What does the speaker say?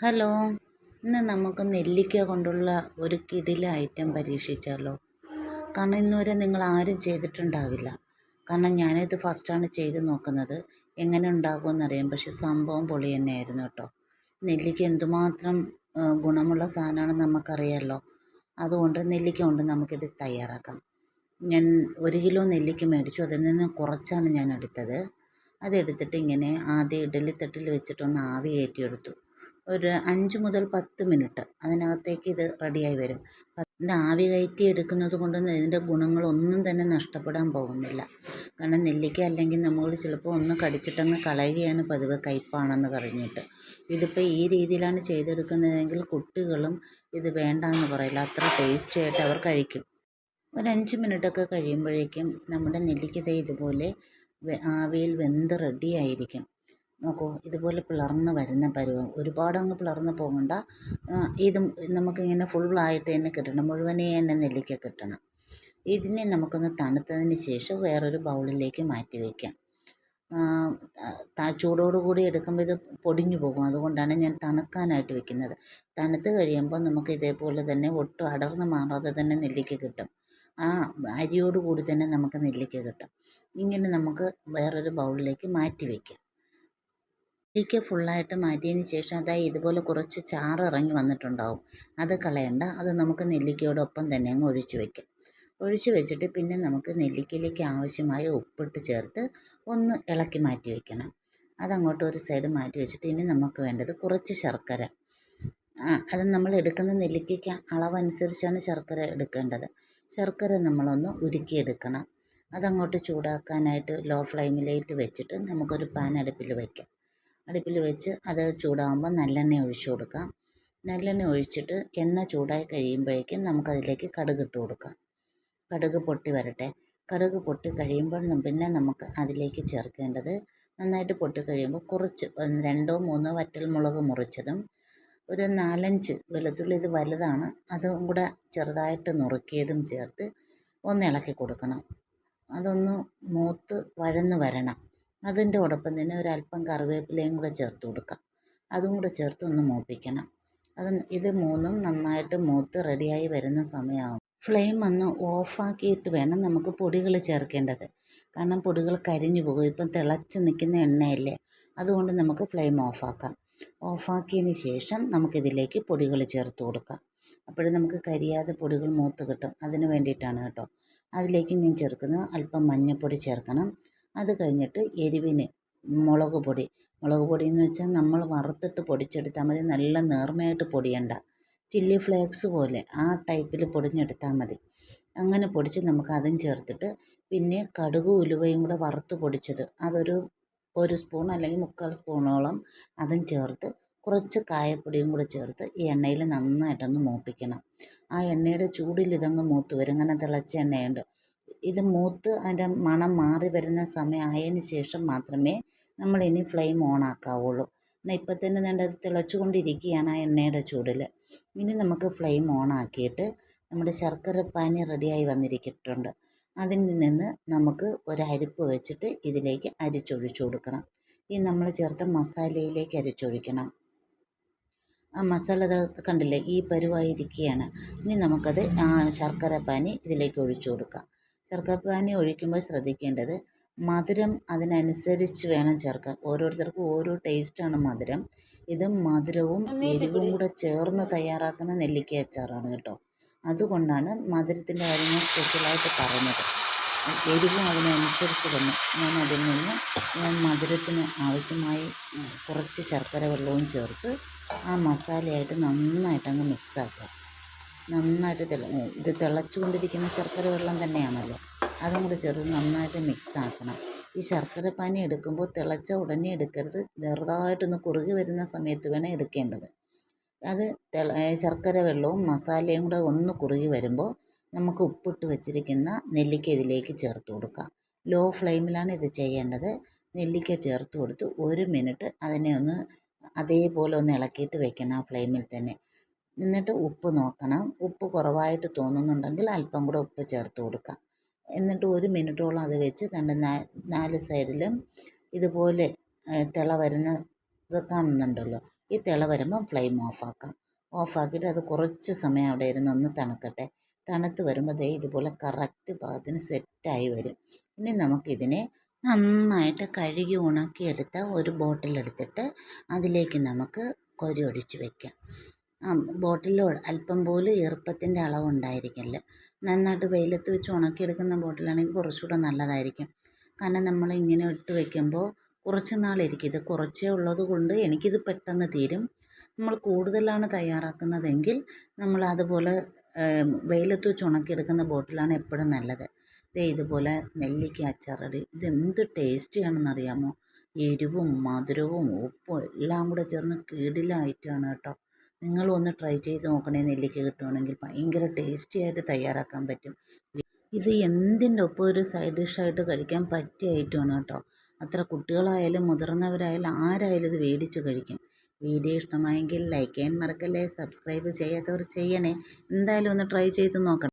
Hello, ഇന്ന് നമുക്ക് നെല്ലിക്ക കൊണ്ടുള്ള ഒരു കിടില ഐറ്റം പരീക്ഷിച്ചാലോ? കാരണം ഇന്നുവരെ നിങ്ങൾ ആരും ചെയ്തിട്ടുണ്ടാവില്ല. കാരണം ഞാനിത് ഫസ്റ്റാണ് ചെയ്ത് നോക്കുന്നത്. എങ്ങനെ ഉണ്ടാകുമെന്നറിയാം, പക്ഷെ സംഭവം പൊളി തന്നെയായിരുന്നു കേട്ടോ. നെല്ലിക്ക എന്തുമാത്രം ഗുണമുള്ള സാധനമാണെന്ന് നമുക്കറിയാമല്ലോ. അതുകൊണ്ട് നെല്ലിക്ക കൊണ്ട് നമുക്കിത് തയ്യാറാക്കാം. ഞാൻ 1 കിലോ നെല്ലിക്ക മേടിച്ചു. അതിൽ നിന്ന് കുറച്ചാണ് ഞാൻ എടുത്തത്. അതെടുത്തിട്ട് ഇങ്ങനെ ആദ്യം ഇഡ്ഡലിത്തട്ടിൽ വെച്ചിട്ടൊന്ന് ആവി കയറ്റിയെടുത്തു. ഒരു 5 മുതൽ 10 മിനിറ്റ് അതിനകത്തേക്ക് ഇത് റെഡിയായി വരും. ഇത് ആവി കയറ്റി എടുക്കുന്നത് കൊണ്ട് ഇതിൻ്റെ ഗുണങ്ങളൊന്നും തന്നെ നഷ്ടപ്പെടാൻ പോകുന്നില്ല. കാരണം നെല്ലിക്ക അല്ലെങ്കിൽ നമ്മൾ ചിലപ്പോൾ ഒന്ന് കടിച്ചിട്ടങ്ങ് കളയുകയാണ് പതിവ്, കയ്പ്പാണെന്ന് പറഞ്ഞിട്ട്. ഇതിപ്പോൾ ഈ രീതിയിലാണ് ചെയ്തെടുക്കുന്നതെങ്കിൽ കുട്ടികളും ഇത് വേണ്ടാന്ന് പറയില്ല. അത്ര ടേസ്റ്റി ആയിട്ട് അവർ കഴിക്കും. ഒരു 5 മിനിറ്റൊക്കെ കഴിയുമ്പോഴേക്കും നമ്മുടെ നെല്ലിക്ക ഇതുപോലെ ആവിയിൽ വെന്ത് റെഡിയായിരിക്കും. നോക്കൂ, ഇതുപോലെ പിളർന്ന് വരുന്ന പരുവം. ഒരുപാട് അങ്ങ് പിളർന്ന് പോകണ്ട. ഇതും നമുക്കിങ്ങനെ ഫുള്ളായിട്ട് തന്നെ കിട്ടണം, മുഴുവനേ തന്നെ നെല്ലിക്ക കിട്ടണം. ഇതിനെ നമുക്കൊന്ന് തണുത്തതിന് ശേഷം വേറൊരു ബൗളിലേക്ക് മാറ്റി വയ്ക്കാം. ചൂടോടുകൂടി എടുക്കുമ്പോൾ ഇത് പൊടിഞ്ഞു പോകും. അതുകൊണ്ടാണ് ഞാൻ തണുക്കാനായിട്ട് വെക്കുന്നത്. തണുത്ത് കഴിയുമ്പോൾ നമുക്ക് ഇതേപോലെ തന്നെ ഒട്ടും അടർന്ന് മാറാതെ തന്നെ നെല്ലിക്ക കിട്ടും. ആ അരിയോടുകൂടി തന്നെ നമുക്ക് നെല്ലിക്ക കിട്ടും. ഇങ്ങനെ നമുക്ക് വേറൊരു ബൗളിലേക്ക് മാറ്റി വയ്ക്കാം. നെല്ലിക്ക ഫുള്ളായിട്ട് മാറ്റിയതിന് ശേഷം ഇതുപോലെ കുറച്ച് ചാറ് ഇറങ്ങി വന്നിട്ടുണ്ടാവും. അത് കളയണ്ട. അത് നമുക്ക് നെല്ലിക്കയോടൊപ്പം തന്നെ അങ്ങ് ഒഴിച്ചു വയ്ക്കാം. ഒഴിച്ചു വെച്ചിട്ട് പിന്നെ നമുക്ക് നെല്ലിക്കയിലേക്ക് ആവശ്യമായ ഉപ്പിട്ട് ചേർത്ത് ഒന്ന് ഇളക്കി മാറ്റി വയ്ക്കണം. അതങ്ങോട്ട് ഒരു സൈഡ് മാറ്റി വെച്ചിട്ട് ഇനി നമുക്ക് വേണ്ടത് കുറച്ച് ശർക്കര. അത് നമ്മൾ എടുക്കുന്ന നെല്ലിക്കയ്ക്ക് അളവനുസരിച്ചാണ് ശർക്കര എടുക്കേണ്ടത്. ശർക്കര നമ്മളൊന്ന് ഉരുക്കിയെടുക്കണം. അതങ്ങോട്ട് ചൂടാക്കാനായിട്ട് ലോ ഫ്ലെയിമിലേക്ക് വെച്ചിട്ട് നമുക്കൊരു പാൻ അടുപ്പിൽ വയ്ക്കാം. അടുപ്പിൽ വെച്ച് അത് ചൂടാകുമ്പോൾ നല്ലെണ്ണ ഒഴിച്ചു കൊടുക്കാം. നല്ലെണ്ണ ഒഴിച്ചിട്ട് എണ്ണ ചൂടായി കഴിയുമ്പോഴേക്കും നമുക്കതിലേക്ക് കടുക് ഇട്ട് കൊടുക്കാം. കടുക് പൊട്ടി വരട്ടെ. കടുക് പൊട്ടി കഴിയുമ്പോൾ പിന്നെ നമുക്ക് അതിലേക്ക് ചേർക്കേണ്ടത്, നന്നായിട്ട് പൊട്ടി കഴിയുമ്പോൾ കുറച്ച് 2 3 വറ്റൽമുളക് മുറിച്ചതും ഒരു 4-5 വെളുത്തുള്ളി, ഇത് വലുതാണ്, അതും കൂടെ ചെറുതായിട്ട് നുറുക്കിയതും ചേർത്ത് ഒന്ന് ഇളക്കി കൊടുക്കണം. അതൊന്ന് മൂത്ത് വഴന്ന് വരണം. അതിൻ്റെ ഒപ്പം തന്നെ ഒരല്പം കറിവേപ്പിലയും കൂടെ ചേർത്ത് കൊടുക്കാം. അതും കൂടെ ചേർത്ത് ഒന്ന് മൂപ്പിക്കണം. ഇത് മൂന്നും നന്നായിട്ട് മൂത്ത് റെഡിയായി വരുന്ന സമയമാകും ഫ്ലെയിം ഒന്ന് ഓഫാക്കിയിട്ട് വേണം നമുക്ക് പൊടികൾ ചേർക്കേണ്ടത്. കാരണം പൊടികൾ കരിഞ്ഞു പോകും. ഇപ്പം തിളച്ച് നിൽക്കുന്ന എണ്ണയല്ലേ, അതുകൊണ്ട് നമുക്ക് ഫ്ലെയിം ഓഫാക്കാം. ഓഫാക്കിയതിന് ശേഷം നമുക്കിതിലേക്ക് പൊടികൾ ചേർത്ത് കൊടുക്കാം. അപ്പോഴും നമുക്ക് കരിയാതെ പൊടികൾ മൂത്ത് കിട്ടും. അതിന് വേണ്ടിയിട്ടാണ് കേട്ടോ. അതിലേക്ക് ഞാൻ ചേർക്കുന്നത് അല്പം മഞ്ഞൾപ്പൊടി ചേർക്കണം. അത് കഴിഞ്ഞിട്ട് എരിവിന് മുളക് പൊടി എന്ന് വെച്ചാൽ നമ്മൾ വറുത്തിട്ട് പൊടിച്ചെടുത്താൽ മതി. നല്ല നേർമയായിട്ട് പൊടിയണ്ട, ചില്ലി ഫ്ലേക്സ് പോലെ ആ ടൈപ്പിൽ പൊടിഞ്ഞെടുത്താൽ മതി. അങ്ങനെ പൊടിച്ച് നമുക്ക് അതും ചേർത്തിട്ട് പിന്നെ കടുകും ഉലുവയും കൂടെ വറുത്ത് പൊടിച്ചത് ഒരു സ്പൂൺ അല്ലെങ്കിൽ 3/4 സ്പൂണോളം അതും ചേർത്ത് കുറച്ച് കായപ്പൊടിയും കൂടെ ചേർത്ത് ഈ എണ്ണയിൽ നന്നായിട്ടൊന്ന് മൂപ്പിക്കണം. ആ എണ്ണയുടെ ചൂടിൽ ഇതങ്ങ് മൂത്ത് വരും. ഇങ്ങനെ തിളച്ച എണ്ണയുണ്ട്. ഇത് മൂത്ത് അതിൻ്റെ മണം മാറി വരുന്ന സമയമായതിന് ശേഷം മാത്രമേ നമ്മളിനി ഫ്ലെയിം ഓൺ ആക്കാവുള്ളൂ. എന്നാൽ ഇപ്പം തന്നെ വേണ്ടത് തിളച്ചുകൊണ്ടിരിക്കുകയാണ് ആ എണ്ണയുടെ ചൂടിൽ. ഇനി നമുക്ക് ഫ്ലെയിം ഓൺ ആക്കിയിട്ട് നമ്മുടെ ശർക്കര പാനി റെഡിയായി വന്നിരിക്കിട്ടുണ്ട്. അതിൽ നിന്ന് നമുക്ക് ഒരു അരിപ്പ് വെച്ചിട്ട് ഇതിലേക്ക് അരിച്ചൊഴിച്ചു കൊടുക്കണം. ഈ നമ്മൾ ചേർത്ത മസാലയിലേക്ക് അരിച്ചൊഴിക്കണം. ആ മസാല കണ്ടില്ലേ, ഈ പരുവായിരിക്കുകയാണ്. ഇനി നമുക്കത് ശർക്കര പാനി ഇതിലേക്ക് ഒഴിച്ചു കൊടുക്കാം. ശർക്കര പാനി ഒഴിക്കുമ്പോൾ ശ്രദ്ധിക്കേണ്ടത്, മധുരം അതിനനുസരിച്ച് വേണം ചേർക്കാൻ. ഓരോരുത്തർക്കും ഓരോ ടേസ്റ്റാണ് മധുരം. ഇത് മധുരവും എരിവും കൂടെ ചേർന്ന് തയ്യാറാക്കുന്ന നെല്ലിക്ക അച്ചാറാണ് കേട്ടോ. അതുകൊണ്ടാണ് മധുരത്തിൻ്റെ കാര്യം ഞാൻ സ്പെഷ്യലായിട്ട് പറഞ്ഞത്. എരിവും അതിനനുസരിച്ച് തന്നെ ഞാൻ അതിൽ നിന്ന് മധുരത്തിന് ആവശ്യമായി കുറച്ച് ശർക്കര വെള്ളവും ചേർത്ത് ആ മസാലയായിട്ട് നന്നായിട്ടങ്ങ് മിക്സാക്കുക. നന്നായിട്ട് ഇത് തിളച്ചുകൊണ്ടിരിക്കുന്ന ശർക്കര വെള്ളം തന്നെയാണല്ലോ, അതും കൂടി ചേർത്ത് നന്നായിട്ട് മിക്സാക്കണം. ഈ ശർക്കര പാനി എടുക്കുമ്പോൾ തിളച്ച ഉടനെ എടുക്കരുത്. ചെറുതായിട്ടൊന്ന് കുറുകി വരുന്ന സമയത്ത് വേണം എടുക്കേണ്ടത്. അത് ശർക്കര വെള്ളവും മസാലയും കൂടെ ഒന്ന് കുറുകി വരുമ്പോൾ നമുക്ക് ഉപ്പിട്ട് വെച്ചിരിക്കുന്ന നെല്ലിക്ക ഇതിലേക്ക് ചേർത്ത് കൊടുക്കാം. ലോ ഫ്ലെയിമിലാണ് ഇത് ചെയ്യേണ്ടത്. നെല്ലിക്ക ചേർത്ത് കൊടുത്ത് 1 മിനിറ്റ് അതിനെ ഒന്ന് അതേപോലെ ഒന്ന് ഇളക്കിയിട്ട് വെക്കണം ആ ഫ്ലെയിമിൽ തന്നെ. എന്നിട്ട് ഉപ്പ് നോക്കണം. ഉപ്പ് കുറവായിട്ട് തോന്നുന്നുണ്ടെങ്കിൽ അല്പം കൂടെ ഉപ്പ് ചേർത്ത് കൊടുക്കാം. എന്നിട്ട് 1 മിനിറ്റോളം അത് വെച്ച് 4 സൈഡിലും ഇതുപോലെ തിള വരുന്ന ഇത് കാണുന്നുണ്ടല്ലോ, ഈ തിള വരുമ്പം ഫ്ലെയിം ഓഫാക്കാം. ഓഫാക്കിയിട്ട് അത് കുറച്ച് സമയം അവിടെ ഇരുന്ന് ഒന്ന് തണുക്കട്ടെ. തണുത്ത് വരുമ്പോൾ ദേ ഇതുപോലെ കറക്റ്റ് പാകത്തിന് സെറ്റായി വരും. ഇനി നമുക്കിതിനെ നന്നായിട്ട് കഴുകി ഉണക്കിയെടുത്ത ഒരു ബോട്ടിലെടുത്തിട്ട് അതിലേക്ക് നമുക്ക് കോരി ഒഴിച്ച് വയ്ക്കാം. ബോട്ടിലിൽ അല്പം പോലും ഈർപ്പത്തിൻ്റെ അളവുണ്ടായിരിക്കില്ല. നന്നായിട്ട് വെയിലത്ത് വെച്ച് ഉണക്കിയെടുക്കുന്ന ബോട്ടിലാണെങ്കിൽ കുറച്ചുകൂടെ നല്ലതായിരിക്കും. കാരണം നമ്മൾ ഇങ്ങനെ ഇട്ട് വയ്ക്കുമ്പോൾ കുറച്ച് നാളിരിക്കും. ഇത് കുറച്ചേ ഉള്ളത് കൊണ്ട് എനിക്കിത് പെട്ടെന്ന് തീരും. നമ്മൾ കൂടുതലാണ് തയ്യാറാക്കുന്നതെങ്കിൽ നമ്മൾ അതുപോലെ വെയിലത്ത് വെച്ച് ഉണക്കിയെടുക്കുന്ന ബോട്ടിലാണ് എപ്പോഴും നല്ലത്. ദേ ഇതുപോലെ നെല്ലിക്ക അച്ചാറടി ഇത് എന്ത് ടേസ്റ്റിയാണെന്നറിയാമോ? എരിവും മധുരവും ഉപ്പും എല്ലാം കൂടെ ചേർന്ന് കിടിലമായിട്ടാണ് കേട്ടോ. നിങ്ങളും ഒന്ന് ട്രൈ ചെയ്ത് നോക്കണേ. നെല്ലിക്ക കിട്ടുവാണെങ്കിൽ ഭയങ്കര ടേസ്റ്റി ആയിട്ട് തയ്യാറാക്കാൻ പറ്റും. ഇത് എന്തിൻ്റെ ഒപ്പം ഒരു സൈഡ് ഡിഷായിട്ട് കഴിക്കാൻ പറ്റിയ ഐറ്റമാണ് കേട്ടോ. അത്ര കുട്ടികളായാലും മുതിർന്നവരായാലും ആരായാലും ഇത് മേടിച്ച് കഴിക്കും. വീഡിയോ ഇഷ്ടമായെങ്കിൽ ലൈക്ക് ചെയ്യാൻ മറക്കല്ലേ. സബ്സ്ക്രൈബ് ചെയ്യാത്തവർ ചെയ്യണേ. എന്തായാലും ഒന്ന് ട്രൈ ചെയ്ത് നോക്കണം.